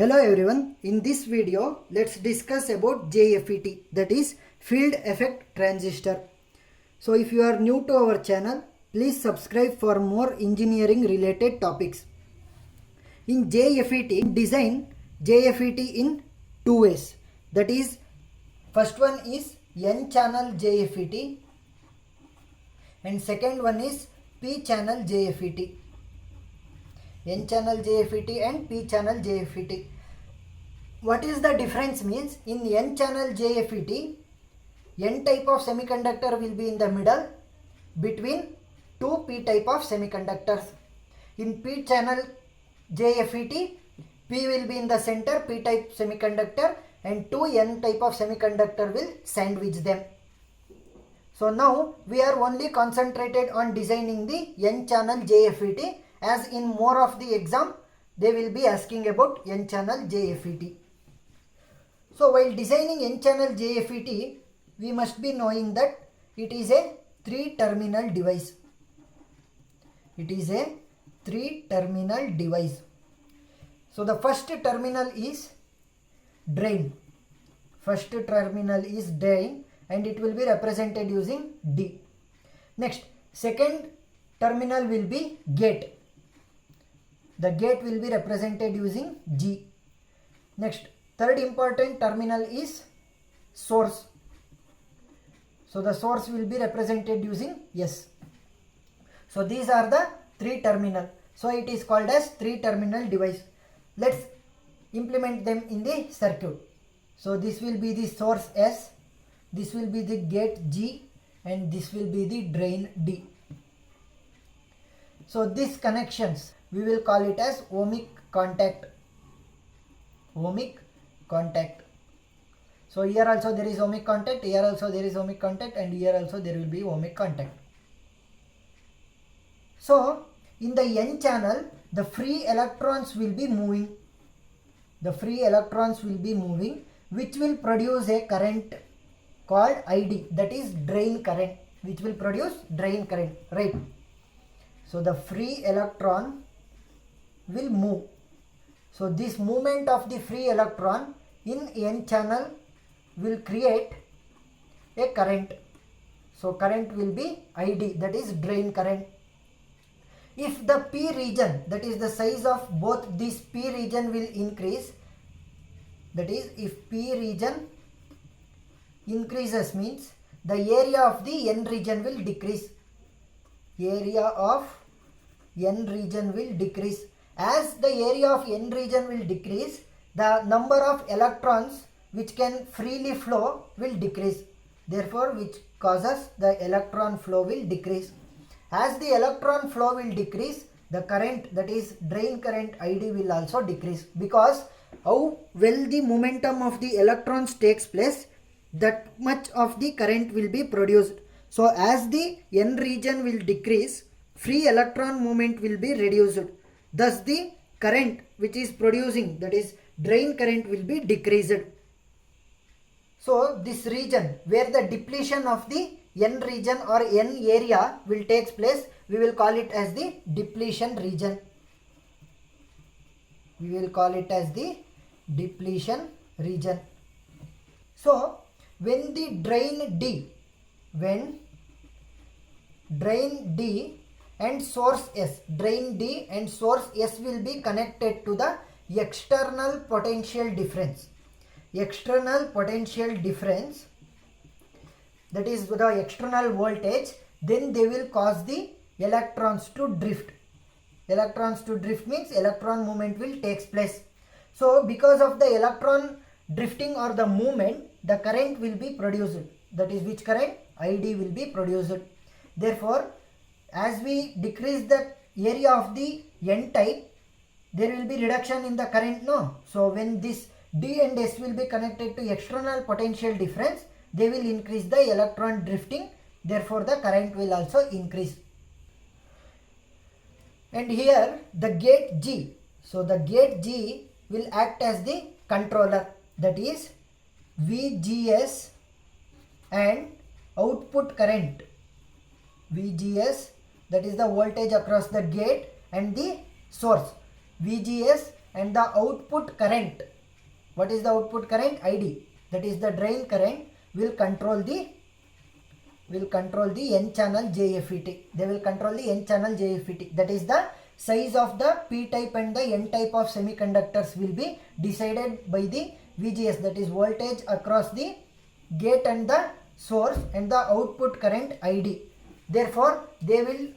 Hello everyone, in this video let's discuss about JFET, that is field effect transistor. So if you are new to our channel, please subscribe for more engineering related topics. In JFET, design JFET in two ways. That is, first one is N channel JFET and second one is P channel JFET. N channel JFET and P channel JFET. What is the difference means, in N channel JFET, N type of semiconductor will be in the middle between two P type of semiconductors. In P channel JFET, P will be in the center, P type semiconductor, and two N type of semiconductor will sandwich them. So now we are only concentrated on designing the N channel JFET, as in more of the exam they will be asking about N channel JFET. So while designing N channel JFET, we must be knowing that it is a 3-terminal device. It is a 3-terminal device. So the first terminal is drain. First terminal is drain and it will be represented using D. Next, second terminal will be gate. The gate will be represented using G. Next, third important terminal is source. So the source will be represented using S. So these are the 3 terminal. So it is called as 3-terminal device. Let's implement them in the circuit. So this will be the source S, this will be the gate G, and this will be the drain D. So these connections, we will call it as ohmic contact. Ohmic contact. So here also there is ohmic contact, here also there is ohmic contact, and here also there will be ohmic contact. So in the N channel, the free electrons will be moving. The free electrons will be moving, which will produce a current called ID, that is drain current, which will produce drain current, right? So the free electron will move. So this movement of the free electron in N channel will create a current. So current will be ID, that is drain current. If the P region, that is the size of both this P region will increase, that is if P region increases means the area of the N region will decrease. Area of N region will decrease. As the area of N region will decrease, the number of electrons which can freely flow will decrease. Therefore, which causes the electron flow will decrease. As the electron flow will decrease, the current, that is drain current ID, will also decrease, because how well the momentum of the electrons takes place, that much of the current will be produced. So as the N region will decrease, free electron movement will be reduced. Thus the current which is producing, that is drain current, will be decreased. So this region where the depletion of the N region or N area will take place, we will call it as the depletion region. We will call it as the depletion region. So when the drain D and source S, drain D and source S will be connected to the external potential difference. External potential difference, that is the external voltage, then they will cause the electrons to drift. Electrons to drift means electron movement will take place. So because of the electron drifting or the movement, the current will be produced. That is which current? ID will be produced. Therefore, as we decrease the area of the N type, there will be reduction in the current, no? So when this D and S will be connected to external potential difference, they will increase the electron drifting. Therefore the current will also increase. And here the gate G. So the gate G will act as the controller, that is VGS and output current. VGS, that is the voltage across the gate, and the source VGS and the output current, what is the output current? ID, that is the drain current, will control the N channel JFET. They will control the N channel JFET. That is the size of the P type and the N type of semiconductors will be decided by the VGS, that is voltage across the gate and the source, and the output current ID. Therefore, they will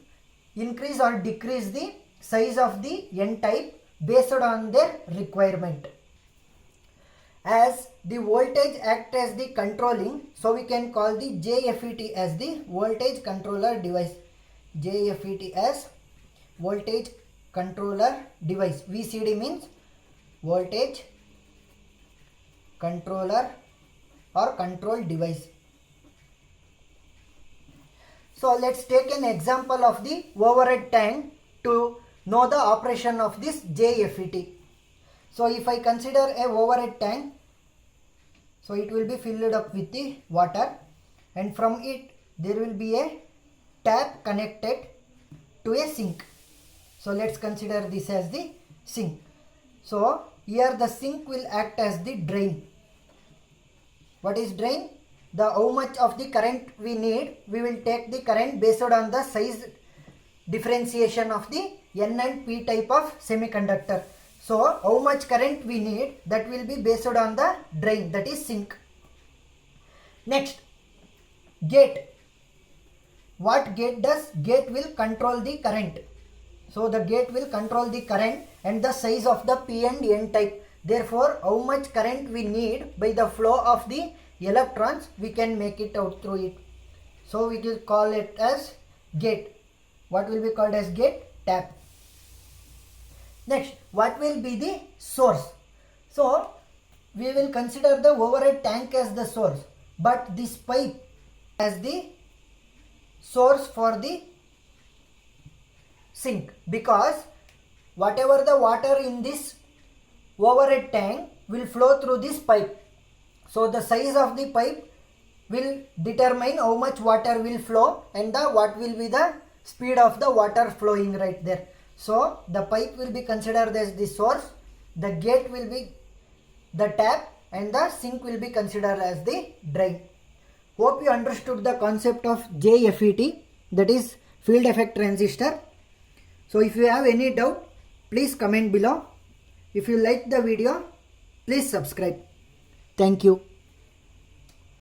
increase or decrease the size of the N type based on their requirement. As the voltage act as the controlling, so we can call the JFET as the voltage controller device. JFET as voltage controller device. VCD means voltage controller or control device. So let's take an example of the overhead tank to know the operation of this JFET. So if I consider a overhead tank, so it will be filled up with the water, and from it there will be a tap connected to a sink. So let's consider this as the sink. So here the sink will act as the drain. What is drain? The how much of the current we need, we will take the current based on the size differentiation of the N and P type of semiconductor. So how much current we need, that will be based on the drain, that is sink. Next, gate. What gate does? Gate will control the current. So the gate will control the current and the size of the P and N type. Therefore, how much current we need by the flow of the electrons, we can make it out through it. So we will call it as gate. What will be called as gate? Tap. Next, what will be the source? So we will consider the overhead tank as the source, but this pipe as the source for the sink, because whatever the water in this overhead tank will flow through this pipe. So the size of the pipe will determine how much water will flow and what will be the speed of the water flowing right there. So the pipe will be considered as the source, the gate will be the tap, and the sink will be considered as the drain. Hope you understood the concept of JFET, that is field effect transistor. So if you have any doubt, please comment below. If you like the video, please subscribe. Thank you.